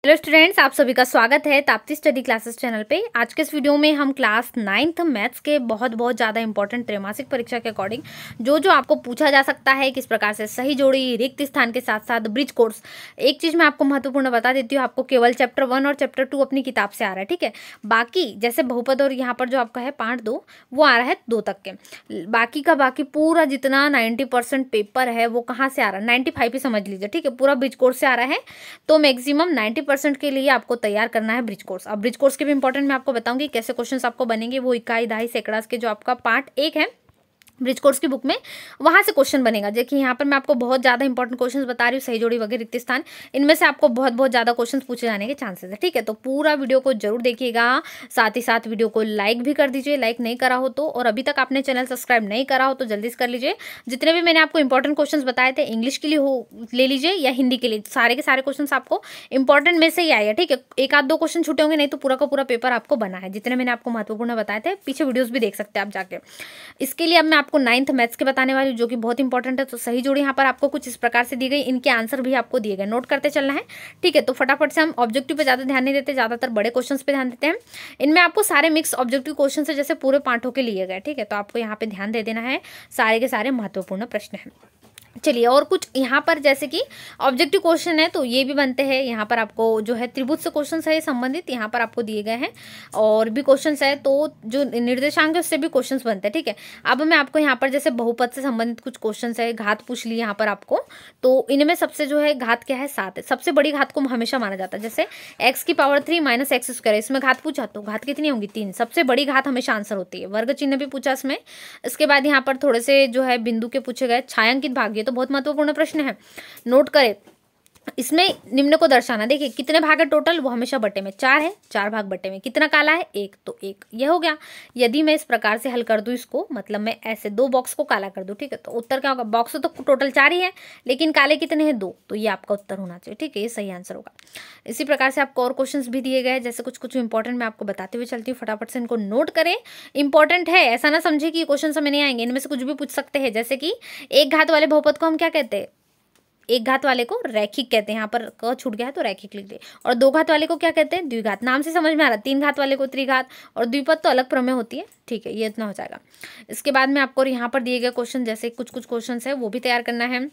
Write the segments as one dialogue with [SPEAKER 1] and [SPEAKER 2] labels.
[SPEAKER 1] Hello students, आप सभी का स्वागत है ताप्ती स्टडी क्लासेस चैनल पे। आज के इस वीडियो में हम क्लास 9th मैथ्स के बहुत ज़्यादा इंपॉर्टेंट त्रैमासिक परीक्षा के अकॉर्डिंग जो आपको पूछा जा सकता है, किस प्रकार से सही जोड़ी, रिक्त स्थान के साथ साथ ब्रिज कोर्स। एक चीज़ मैं आपको महत्वपूर्ण बता देती हूँ, आपको केवल चैप्टर 1 और चैप्टर 2 अपनी किताब से आ रहा है, ठीक है। बाकी जैसे बहुपद और यहाँ पर जो आपका है पार्ट 2 वो आ रहा है 2 तक के। बाकी का बाकी पूरा जितना 90% पेपर है वो कहाँ से आ रहा है, 95 ही समझ लीजिए, ठीक है। पूरा ब्रिज कोर्स से आ रहा है, तो मैक्सिमम 90% के लिए आपको तैयार करना है ब्रिज कोर्स। अब ब्रिज कोर्स के भी इंपॉर्टेंट मैं आपको बताऊंगी कैसे क्वेश्चंस आपको बनेंगे। वो इकाई, दहाई, सैकड़ा के जो आपका पार्ट 1 है ब्रिज कोर्स की बुक में, वहां से क्वेश्चन बनेगा। देखिए यहाँ पर मैं आपको बहुत ज्यादा इंपॉर्टेंट क्वेश्चंस बता रही हूँ, सही जोड़ी वगैरह रिक्त स्थान, इनमें से आपको बहुत ज्यादा क्वेश्चंस पूछे जाने के चांसेस है, ठीक है। तो पूरा वीडियो को जरूर देखिएगा, साथ ही साथ वीडियो को लाइक भी कर दीजिए, लाइक नहीं करा हो तो, और अभी तक आपने चैनल सब्सक्राइब नहीं करा हो तो जल्दी से कर लीजिए। जितने भी मैंने आपको इंपॉर्टेंट क्वेश्चन बताए थे, इंग्लिश के लिए हो ले लीजिए या हिंदी के लिए, सारे के सारे क्वेश्चन आपको इंपॉर्टेंट में से ही आए हैं, ठीक है। एक आध दो क्वेश्चन छूटे होंगे, नहीं तो पूरा का पूरा पेपर आपको बना है। जितने मैंने आपको महत्वपूर्ण बताए थे, पीछे वीडियोस भी देख सकते हैं आप जाके। इसके लिए अब मैं आपको 9th मैथ्स के बताने वाली, जो कि बहुत इंपॉर्टेंट है। तो सही जोड़ी यहाँ पर आपको कुछ इस प्रकार से दी गई, इनके आंसर भी आपको दिए गए, नोट करते चलना है, ठीक है। तो फटाफट से हम ऑब्जेक्टिव पे ज्यादा ध्यान नहीं देते, ज्यादातर बड़े क्वेश्चंस पे ध्यान देते हैं। इनमें आपको सारे मिक्स ऑब्जेक्टिव क्वेश्चन से जैसे पूरे पाठों के लिए गए, ठीक है। तो आपको यहाँ पे ध्यान दे देना है, सारे के सारे महत्वपूर्ण प्रश्न हैं। चलिए, और कुछ यहाँ पर जैसे कि ऑब्जेक्टिव क्वेश्चन है तो ये भी बनते हैं। यहाँ पर आपको जो है त्रिभुज से क्वेश्चन है संबंधित, यहाँ पर आपको दिए गए हैं, और भी क्वेश्चन है। तो जो निर्देशांक है उससे भी क्वेश्चन बनते हैं, ठीक है। अब मैं आपको यहाँ पर जैसे बहुपद से संबंधित कुछ क्वेश्चन है, घात पूछ ली यहाँ पर आपको। तो इनमें सबसे जो है घात क्या है, 7 है। सबसे बड़ी घात को हमेशा माना जाता है, जैसे x³ - x², इसमें घात पूछा तो घात कितनी होंगी, 3। सबसे बड़ी घात हमेशा आंसर होती है। वर्ग चिन्ह भी पूछा इसमें। इसके बाद यहाँ पर थोड़े से जो है बिंदु के पूछे गए। छायांकित भाग, ये तो बहुत महत्वपूर्ण प्रश्न है, नोट करें। इसमें निम्न को दर्शाना, देखिए कितने भाग है टोटल, वो हमेशा बटे में 4 है, 4 भाग बटे में। कितना काला है, 1, तो 1 ये हो गया। यदि मैं इस प्रकार से हल कर दूं इसको, मतलब मैं ऐसे 2 बॉक्स को काला कर दूं, ठीक है, तो उत्तर क्या होगा। बॉक्स तो टोटल 4 ही है, लेकिन काले कितने हैं, 2, तो ये आपका उत्तर होना चाहिए, ठीक है। ये सही आंसर होगा। इसी प्रकार से आपको और क्वेश्चंस भी दिए गए, जैसे कुछ कुछ इंपॉर्टेंट मैं आपको बताते हुए चलती हूँ, फटाफट से इनको नोट करें। इंपॉर्टेंट है, ऐसा ना समझे कि क्वेश्चन समय नहीं आएंगे, इनमें से कुछ भी पूछ सकते हैं। जैसे कि एक घात वाले बहुपद को हम क्या कहते हैं, एक घात वाले को रैखिक कहते हैं, यहाँ पर क छूट गया है तो रैखिक लिख दे। और 2 घात वाले को क्या कहते हैं, द्विघात। नाम से समझ में आ रहा है। 3 घात वाले को त्रिघात, और द्विपद तो अलग प्रमेय होती है, ठीक है। ये इतना हो जाएगा। इसके बाद में आपको यहाँ पर दिए गए क्वेश्चन, जैसे कुछ कुछ क्वेश्चन है वो भी तैयार करना है।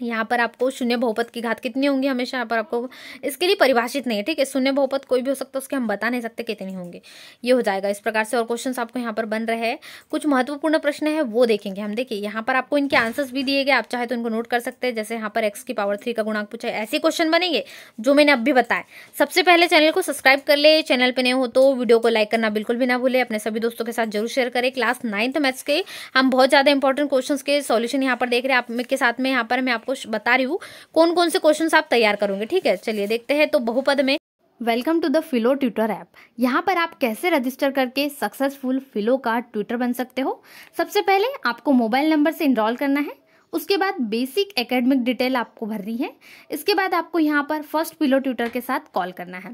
[SPEAKER 1] यहाँ पर आपको शून्य बहुपद की घात कितनी होंगी, हमेशा यहाँ पर आपको इसके लिए परिभाषित नहीं है, ठीक है। शून्य बहुपद कोई भी हो सकता है, उसके हम बता नहीं सकते कितने होंगे, ये हो जाएगा इस प्रकार से। और क्वेश्चंस आपको यहाँ पर बन रहे हैं, कुछ महत्वपूर्ण प्रश्न है वो देखेंगे हम। देखिए यहाँ पर आपको इनके आंसर्स भी दिए गए, आप चाहे तो इनको नोट कर सकते हैं। जैसे यहाँ पर x³ का गुणांक पूछा है, ऐसे क्वेश्चन बनेंगे जो मैंने अभी बताया। सबसे पहले चैनल को सब्सक्राइब कर ले, चैनल पर नए हो तो वीडियो को लाइक करना बिल्कुल भी ना भूले, अपने सभी दोस्तों के साथ जरूर शेयर करें। क्लास 9th मैथ्स के हम बहुत ज्यादा इंपॉर्टेंट क्वेश्चन के सॉल्यूशन यहाँ पर देख रहे हैं आपके साथ में। यहाँ पर मैं आपको बता रही हूँ कौन कौन से क्वेश्चंस आप तैयार करोगे, ठीक है। चलिए देखते हैं। तो बहुपद में welcome to the Filo tutor app. यहाँ पर आप कैसे रजिस्टर करके सक्सेसफुल फिलो का ट्यूटर बन सकते हो। सबसे पहले आपको मोबाइल नंबर से इनरोल करना है, उसके बाद बेसिक एकेडमिक डिटेल आपको भरनी है। इसके बाद आपको यहाँ पर फर्स्ट फिलो ट्यूटर के साथ कॉल करना है।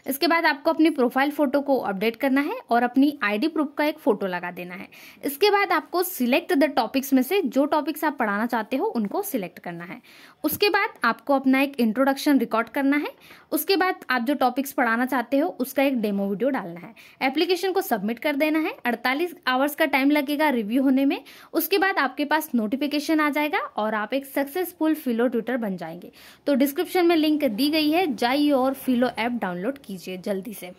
[SPEAKER 1] इसके बाद आपको अपनी प्रोफाइल फोटो को अपडेट करना है और अपनी आईडी प्रूफ का एक फोटो लगा देना है। इसके बाद आपको सिलेक्ट द टॉपिक्स में से जो टॉपिक्स आप पढ़ाना चाहते हो उनको सिलेक्ट करना है। उसके बाद आपको अपना एक इंट्रोडक्शन रिकॉर्ड करना है। उसके बाद आप जो टॉपिक्स पढ़ाना चाहते हो उसका एक डेमो वीडियो डालना है। एप्लीकेशन को सबमिट कर देना है। 48 आवर्स का टाइम लगेगा रिव्यू होने में। उसके बाद आपके पास नोटिफिकेशन आ जाएगा और आप एक सक्सेसफुल फिलो ट्यूटर बन जाएंगे। तो डिस्क्रिप्शन में लिंक दी गई है, जाइए और फिलो ऐप डाउनलोड कीजिए जल्दी से।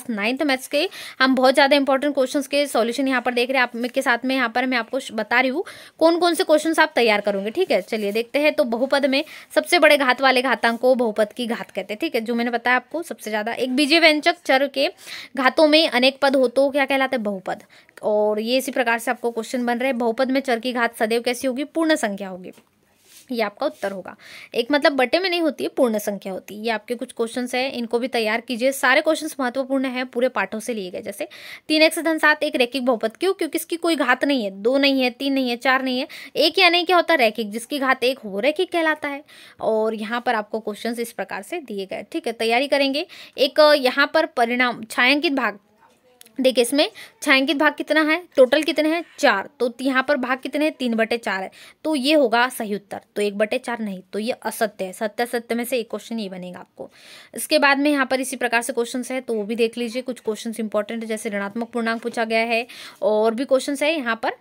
[SPEAKER 1] 9th मैथ्स के हम बहुत ज़्यादा इंपॉर्टेंट क्वेश्चंस के सॉल्यूशन यहाँ पर देख रहे हैं आप के साथ में। यहाँ पर मैं आपको बता रही हूँ कौन कौन से क्वेश्चंस आप तैयार करोगे, ठीक है। चलिए देखते हैं। तो बहुपद में सबसे बड़े घात वाले घातांक को बहुपद की घात कहते हैं, ठीक है। जो मैंने बताया आपको सबसे ज़्यादा, एक बीजीय व्यंजक चर के घातों में अनेक पद हो तो क्या कहलाते हैं, बहुपद। और ये इसी प्रकार से आपको क्वेश्चन बन रहे हैं। बहुपद में चर की घात सदैव कैसी होगी, पूर्ण संख्या होगी, ये आपका उत्तर होगा। एक मतलब बटे में नहीं होती है, पूर्ण संख्या होती है। ये आपके कुछ क्वेश्चंस हैं, इनको भी तैयार कीजिए। सारे क्वेश्चंस महत्वपूर्ण हैं, पूरे पाठों से लिए गए। जैसे 3x धन 7 एक रैखिक बहुपद, क्यों, क्योंकि इसकी कोई घात नहीं है, 2 नहीं है, 3 नहीं है, 4 नहीं है, एक या नहीं क्या होता है, रैखिक। जिसकी घात 1 हो रैखिक कहलाता है। और यहाँ पर आपको क्वेश्चन इस प्रकार से दिए गए, ठीक है। तैयारी करेंगे। एक यहाँ पर परिणाम छायांकित भाग, देखिए इसमें छायांकित भाग कितना है, टोटल कितने हैं 4, तो यहाँ पर भाग कितने हैं 3/4 है, तो ये होगा सही उत्तर। तो 1/4 नहीं, तो ये असत्य है। सत्य सत्य में से एक क्वेश्चन ये बनेगा आपको। इसके बाद में यहाँ पर इसी प्रकार से क्वेश्चन है, तो वो भी देख लीजिए। कुछ क्वेश्चन इंपॉर्टेंट है, जैसे ऋणात्मक पूर्णांक पूछा गया है, और भी क्वेश्चन है यहाँ पर।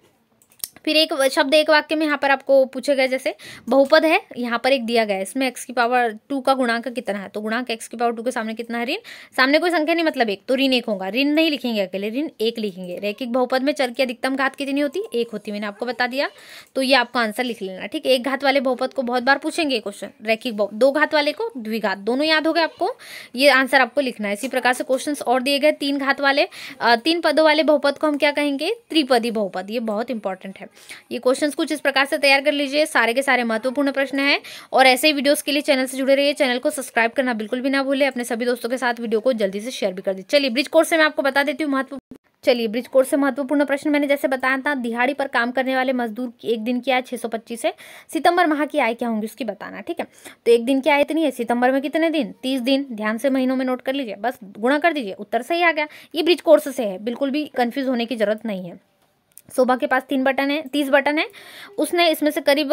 [SPEAKER 1] फिर एक शब्द एक वाक्य में यहाँ पर आपको पूछे गए, जैसे बहुपद है, यहाँ पर एक दिया गया है, इसमें x की पावर 2 का गुणांक कितना है, तो गुणांक x की पावर 2 के सामने कितना है, ऋण, सामने कोई संख्या नहीं मतलब 1, तो ऋण 1 होगा। ऋण नहीं लिखेंगे अकेले, ऋण 1 लिखेंगे। रैखिक बहुपद में चर की अधिकतम घात कितनी होती है, 1 होती है, मैंने आपको बता दिया। तो ये आपको आंसर लिख लेना, ठीक है। एक घात वाले बहुपद को बहुत बार पूछेंगे क्वेश्चन, रैखिक बहुपद, 2 घात वाले को द्विघात, दोनों याद हो गए आपको, ये आंसर आपको लिखना है। इसी प्रकार से क्वेश्चन और दिए गए, 3 घात वाले 3 पदों वाले बहुपद को हम क्या कहेंगे, त्रिपदी बहुपद, ये बहुत इंपॉर्टेंट है। ये क्वेश्चन कुछ इस प्रकार से तैयार कर लीजिए, सारे के सारे महत्वपूर्ण प्रश्न हैं। और ऐसे ही वीडियोस के लिए चैनल से जुड़े रहिए, चैनल को सब्सक्राइब करना बिल्कुल भी ना भूले, अपने सभी दोस्तों के साथ वीडियो को जल्दी से शेयर भी कर दीजिए। चलिए ब्रिज कोर्स से मैं आपको बता देती हूँ ब्रिज कोर्स से महत्वपूर्ण प्रश्न मैंने जैसे बताया था, दिहाड़ी पर काम करने वाले मजदूर की एक दिन की आय 625 है, सितंबर माह की आय क्या होंगी उसकी बताना, ठीक है। तो एक दिन की आय इतनी है, सितंबर में कितने दिन, 30 दिन, ध्यान से महीनों में नोट कर लीजिए, बस गुणा कर दीजिए, उत्तर सही आ गया। ये ब्रिज कोर्स से है, बिल्कुल भी कंफ्यूज होने की जरूरत नहीं है। शोभा के पास 30 बटन है, उसने इसमें से करीब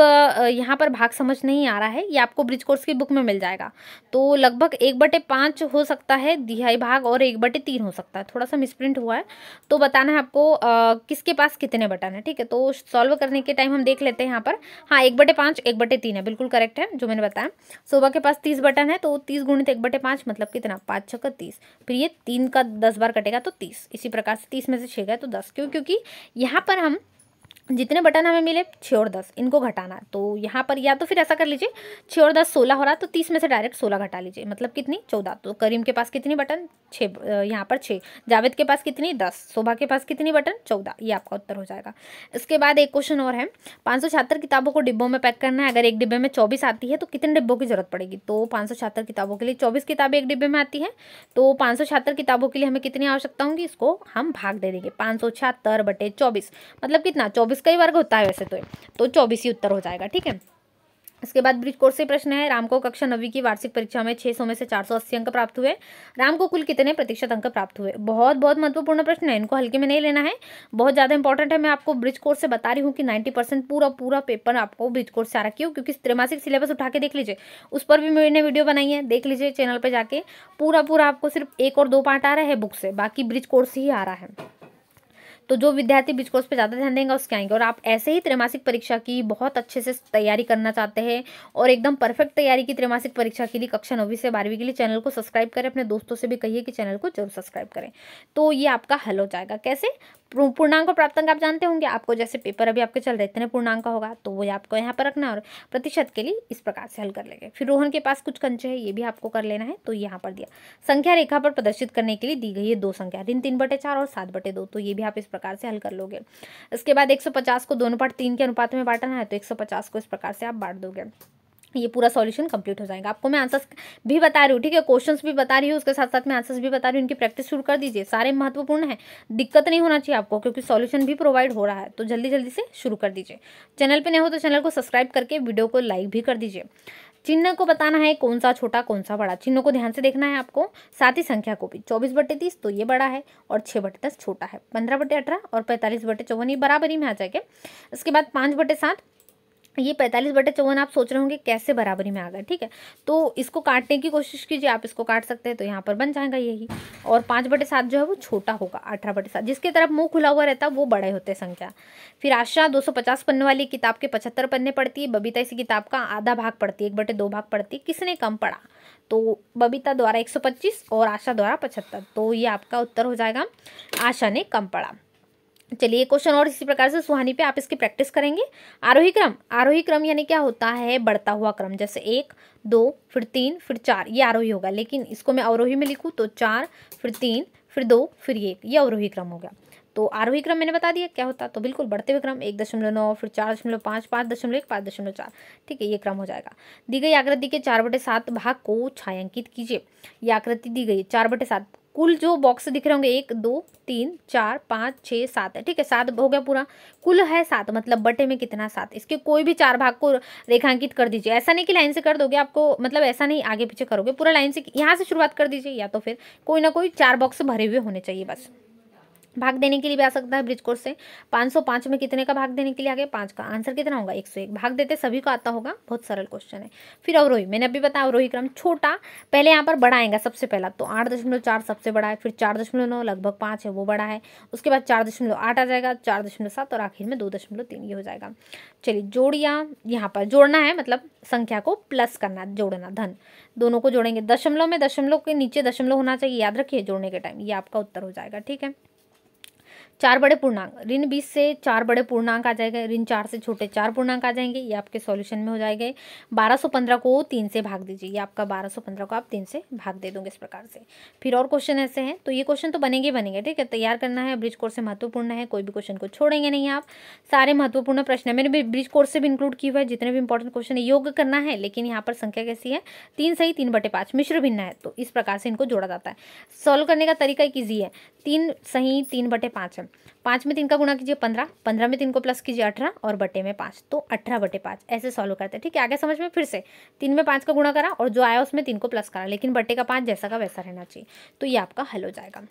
[SPEAKER 1] यहाँ पर भाग समझ नहीं आ रहा है, ये आपको ब्रिज कोर्स की बुक में मिल जाएगा। तो लगभग 1/5 हो सकता है दिहाई भाग, और 1/3 हो सकता है, थोड़ा सा मिसप्रिंट हुआ है। तो बताना है आपको किसके पास कितने बटन है, ठीक है। तो सॉल्व करने के टाइम हम देख लेते हैं यहाँ पर, हाँ 1/5 1/3 है, बिल्कुल करेक्ट है जो मैंने बताया। शोभा के पास 30 बटन है, तो 30 गुणित 1/5 मतलब कितना, 5 छक्का 30, फिर ये 3 का 10 बार कटेगा तो 30। इसी प्रकार से 30 में से 6 गए तो 10, क्यों, क्योंकि यहाँ पर हम जितने बटन हमें मिले 6 और 10 इनको घटाना है, तो यहाँ पर या तो फिर ऐसा कर लीजिए 6 और 10 16 हो रहा है, तो 30 में से डायरेक्ट 16 घटा लीजिए, मतलब कितनी 14। तो करीम के पास कितनी बटन 6, यहाँ पर 6, जावेद के पास कितनी 10, शोभा के पास कितनी बटन 14, ये आपका उत्तर हो जाएगा। इसके बाद एक क्वेश्चन और है, 576 किताबों को डिब्बों में पैक करना है, अगर एक डिब्बे में 24 आती है तो कितने डिब्बों की जरूरत पड़ेगी। तो 576 किताबों के लिए 24 किताबें एक डिब्बे में आती है, तो 576 किताबों के लिए हमें कितनी आवश्यकता होगी, इसको हम भाग दे देंगे, 576/24 मतलब कितना, 24 का ही वर्ग होता है वैसे तो 24 ही उत्तर हो जाएगा, ठीक है। इसके बाद ब्रिज कोर्स से प्रश्न है, राम को कक्षा 9वीं की वार्षिक परीक्षा में 600 में से 480 अंक प्राप्त हुए, राम को कुल कितने प्रतिशत अंक प्राप्त हुए। बहुत बहुत महत्वपूर्ण प्रश्न है, इनको हल्के में नहीं लेना है, बहुत ज्यादा इंपॉर्टेंट है। मैं आपको ब्रिज कोर्स से बता रही हूँ कि 90% पूरा पेपर आपको ब्रिज कोर्स से आ रहा, क्यों, क्योंकि त्रैमासिक सिलेबस उठा के देख लीजिए, उस पर भी मैंने वीडियो बनाई है, देख लीजिए चैनल पर जाके, पूरा आपको सिर्फ 1 और 2 पार्ट आ रहा है बुक से, बाकी ब्रिज कोर्स ही आ रहा है। तो जो विद्यार्थी ब्रिज कोर्स पे ज़्यादा ध्यान देंगे उसके आएंगे। और आप ऐसे ही त्रैमासिक परीक्षा की बहुत अच्छे से तैयारी करना चाहते हैं और एकदम परफेक्ट तैयारी की त्रैमासिक परीक्षा के लिए कक्षा 9वीं से 12वीं के लिए चैनल को सब्सक्राइब करें, अपने दोस्तों से भी कहिए कि चैनल को जरूर सब्सक्राइब करें, तो ये आपका हल हो जाएगा। कैसे, पूर्णांक और प्राप्तांक आप जानते होंगे, आपको जैसे पेपर अभी आपके चल रहे इतने पूर्णांक का होगा तो वो आपको यहाँ पर रखना, और प्रतिशत के लिए इस प्रकार से हल कर लेंगे। फिर रोहन के पास कुछ कंचे है, ये भी आपको कर लेना है, तो यहाँ पर दिया संख्या रेखा पर प्रदर्शित करने के लिए दी गई है 2 संख्या, ऋण 3/4 और 7/2, तो ये भी आप इस प्रकार से हल कर लोगे। इसके बाद 150 को 2:3 के अनुपात में बांटना है, तो 150 को इस प्रकार से आप बांट दोगे, ये पूरा सॉल्यूशन कंप्लीट हो जाएगा। आपको मैं आंसर्स भी बता रही हूँ, ठीक है, क्वेश्चंस भी बता रही हूँ, उसके साथ साथ मैं आंसर्स भी बता रही हूँ, इनकी प्रैक्टिस शुरू कर दीजिए, सारे महत्वपूर्ण है, दिक्कत नहीं होना चाहिए आपको, क्योंकि सॉल्यूशन भी प्रोवाइड हो रहा है, तो जल्दी से शुरू कर दीजिए। चैनल पे नए हो तो चैनल को सब्सक्राइब करके वीडियो को लाइक भी कर दीजिए। चिन्ह को बताना है कौन सा छोटा कौन सा बड़ा, चिन्ह को ध्यान से देखना है आपको, साथ ही संख्या को भी, 24/30 तो ये बड़ा है और 6/10 छोटा है, 15/18 और 45/54 ये बराबरी में आ जाएगा। इसके बाद 5/7, ये 45/54 आप सोच रहे होंगे कैसे बराबरी में आ गए, ठीक है, तो इसको काटने की कोशिश कीजिए, आप इसको काट सकते हैं, तो यहाँ पर बन जाएगा यही, और 5/7 जो है वो छोटा होगा, 18/7, जिसकी तरफ मुंह खुला हुआ रहता है वो बड़े होते हैं संख्या। फिर आशा 250 पन्ने वाली किताब के 75 पन्ने पढ़ती है, बबीता इसी किताब का आधा भाग पढ़ती है, 1/2 भाग पढ़ती है, किसने कम पढ़ा, तो बबीता द्वारा 125 और आशा द्वारा 75, तो ये आपका उत्तर हो जाएगा, आशा ने कम पढ़ा। चलिए क्वेश्चन और इसी प्रकार से सुहानी पे आप इसकी प्रैक्टिस करेंगे। आरोही क्रम यानी क्या होता है, बढ़ता हुआ क्रम, जैसे 1 2 फिर 3 फिर 4 ये आरोही होगा, लेकिन इसको मैं अवरोही में लिखूँ तो 4 फिर 3 फिर 2 फिर 1 ये अवरोही क्रम हो गया। तो आरोही क्रम मैंने बता दिया क्या होता, तो बिल्कुल बढ़ते हुए क्रम 1.9 फिर 4.5 5.1 5.4, ठीक है, ये क्रम हो जाएगा। दी गई आकृति के 4/7 भाग को छायांकित कीजिए। ये आकृति दी गई 4/7, कुल जो बॉक्स दिख रहे होंगे 1 2 3 4 5 6 7 है, ठीक है, 7 हो गया पूरा, कुल है 7, मतलब बटे में कितना 7, इसके कोई भी 4 भाग को रेखांकित कर दीजिए। ऐसा नहीं कि लाइन से कर दोगे आपको, मतलब ऐसा नहीं आगे पीछे करोगे, पूरा लाइन से यहाँ से शुरुआत कर दीजिए, या तो फिर कोई ना कोई 4 बॉक्स भरे हुए होने चाहिए बस। भाग देने के लिए भी आ सकता है ब्रिज कोर्स से। 505 में कितने का भाग देने के लिए आ गया, 5 का। आंसर कितना होगा, 101। भाग देते सभी को आता होगा, बहुत सरल क्वेश्चन है। फिर अवरोही, मैंने अभी बताया अवरोही क्रम छोटा, पहले यहाँ पर बड़ा आएगा सबसे पहला, तो 8.4 सबसे बड़ा है, फिर 4.9 लगभग 5 है वो बड़ा है, उसके बाद 4.8 आ जाएगा, 4.7 और आखिर में 2.3 ये हो जाएगा। चलिए जोड़ियाँ, यहाँ पर जोड़ना है मतलब संख्या को प्लस करना, जोड़ना, धन दोनों को जोड़ेंगे। दशमलव में दशमलव के नीचे दशमलव होना चाहिए, याद रखिए जोड़ने के टाइम, ये आपका उत्तर हो जाएगा। ठीक है। 4 बड़े पूर्णांक, ऋण 20 से 4 बड़े पूर्णांक आ जाएगा, ऋण 4 से छोटे 4 पूर्णांक आ जाएंगे, ये आपके सॉल्यूशन में हो जाएंगे। 1215 को 3 से भाग दीजिए, ये आपका 1215 को आप 3 से भाग दे दोगे इस प्रकार से। फिर और क्वेश्चन ऐसे हैं, तो ये क्वेश्चन तो बनेंगे। ठीक है, तैयार करना है, ब्रिज कोर्स से महत्वपूर्ण है, कोई भी क्वेश्चन को छोड़ेंगे नहीं आप, सारे महत्वपूर्ण प्रश्न है, मैंने ब्रिज कोर्स से भी इंक्लूड किया हुआ है, जितने भी इंपॉर्टेंट क्वेश्चन है योग करना है, लेकिन यहाँ पर संख्या कैसी है, 3 सही 3/5 मिश्र भिन्न है, तो इस प्रकार से इनको जोड़ा जाता है। सॉल्व करने का तरीका एक ईजी है, 3 सही 3/5 है, 5 में 3 का गुणा कीजिए 15, 15 में 3 को प्लस कीजिए 18 और बटे में 5, तो 18/5 ऐसे सॉल्व करते हैं। ठीक है, आगे समझ में, फिर से 3 में 5 का गुणा करा और जो आया उसमें 3 को प्लस करा, लेकिन बटे का 5 जैसा का वैसा रहना चाहिए, तो ये आपका हल हो जाएगा।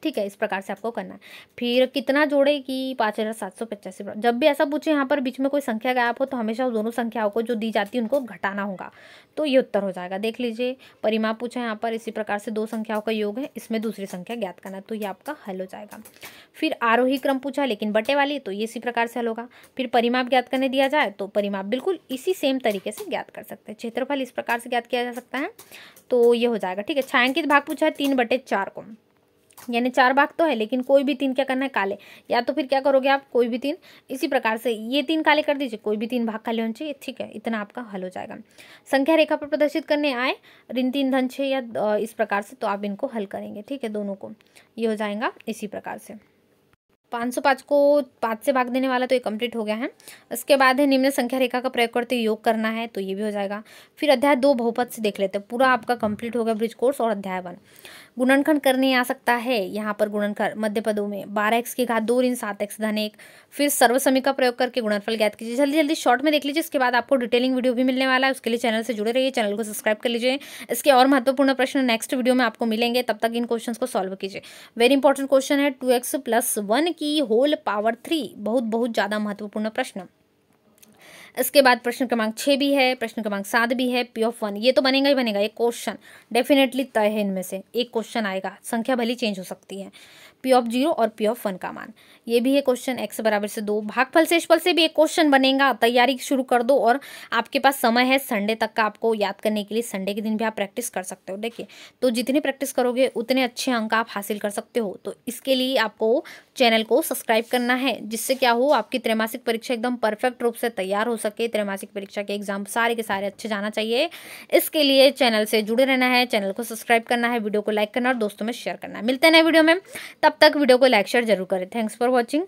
[SPEAKER 1] ठीक है, इस प्रकार से आपको करना है। फिर कितना जोड़े कि 5785। जब भी ऐसा पूछे यहाँ पर बीच में कोई संख्या गायब हो, तो हमेशा उस दोनों संख्याओं को जो दी जाती है उनको घटाना होगा, तो ये उत्तर हो जाएगा। देख लीजिए, परिमाप पूछा है यहाँ पर, इसी प्रकार से 2 संख्याओं का योग है, इसमें दूसरी संख्या ज्ञात करना, तो ये आपका हल हो जाएगा। फिर आरोही क्रम पूछा लेकिन बटे वाली, तो ये इसी प्रकार से हल होगा। फिर परिमाप ज्ञात करने दिया जाए तो परिमाप बिल्कुल इसी सेम तरीके से ज्ञात कर सकते हैं। क्षेत्रफल इस प्रकार से ज्ञात किया जा सकता है, तो ये हो जाएगा। ठीक है, छायांकित भाग पूछा है 3/4 को, यानी 4 भाग तो है, लेकिन कोई भी 3 क्या करना है, काले, या तो फिर क्या करोगे आप, कोई भी 3 इसी प्रकार से ये 3 काले कर दीजिए, कोई भी 3 भाग काले होने चाहिए। ठीक है, इतना आपका हल हो जाएगा। संख्या रेखा पर प्रदर्शित करने आए ऋण 3 धन 6 या इस प्रकार से, तो आप इनको हल करेंगे। ठीक है, दोनों को ये हो जाएगा इसी प्रकार से। 505 को 5 से भाग देने वाला तो ये कंप्लीट हो गया है। इसके बाद है निम्न संख्या रेखा का प्रयोग करते योग करना है, तो ये भी हो जाएगा। फिर अध्याय 2 बहुपद से देख लेते हैं, पूरा आपका कंप्लीट हो गया ब्रिज कोर्स। और अध्याय 1 गुणनखंड करने आ सकता है, यहाँ पर गुणनखंड मध्य पदों में 12x की घात 2 ऋण 7x धन 1। फिर सर्वसमी का प्रयोग करके गुणनफल ज्ञात कीजिए। जल्दी जल्दी शॉर्ट में देख लीजिए, इसके बाद आपको डिटेलिंग वीडियो भी मिलने वाला है, उसके लिए चैनल से जुड़े रहिए, चैनल को सब्सक्राइब कर लीजिए। इसके और महत्वपूर्ण प्रश्न नेक्स्ट वीडियो में आपको मिलेंगे, तब तक इन क्वेश्चन को सॉल्व कीजिए। वेरी इंपॉर्टेंट क्वेश्चन है 2x + 1 की होल पावर 3, बहुत ज़्यादा महत्वपूर्ण प्रश्न। इसके बाद प्रश्न क्रमांक 6 भी है, प्रश्न क्रमांक 7 भी है। P(1) ये तो बनेगा ही बनेगा, एक क्वेश्चन डेफिनेटली तय है, इनमें से एक क्वेश्चन आएगा, संख्या भली चेंज हो सकती है। P(0) और P(1) का मान, ये भी है क्वेश्चन। x = 2, भागफल शेषफल से भी एक क्वेश्चन बनेगा, तैयारी शुरू कर दो, और आपके पास समय है संडे तक का आपको याद करने के लिए, संडे के दिन भी आप प्रैक्टिस कर सकते हो। देखिए, तो जितनी प्रैक्टिस करोगे उतने अच्छे अंक आप हासिल कर सकते हो। तो इसके लिए आपको चैनल को सब्सक्राइब करना है, जिससे क्या हो, आपकी त्रैमासिक परीक्षा एकदम परफेक्ट रूप से तैयार हो सके, त्रैमासिक परीक्षा के एग्जाम सारे के सारे अच्छे जाना चाहिए। इसके लिए चैनल से जुड़े रहना है, चैनल को सब्सक्राइब करना है, वीडियो को लाइक करना और दोस्तों में शेयर करना है। मिलते हैं नए वीडियो में, तब तक वीडियो को लाइक शेयर जरूर करें। Thanks for watching.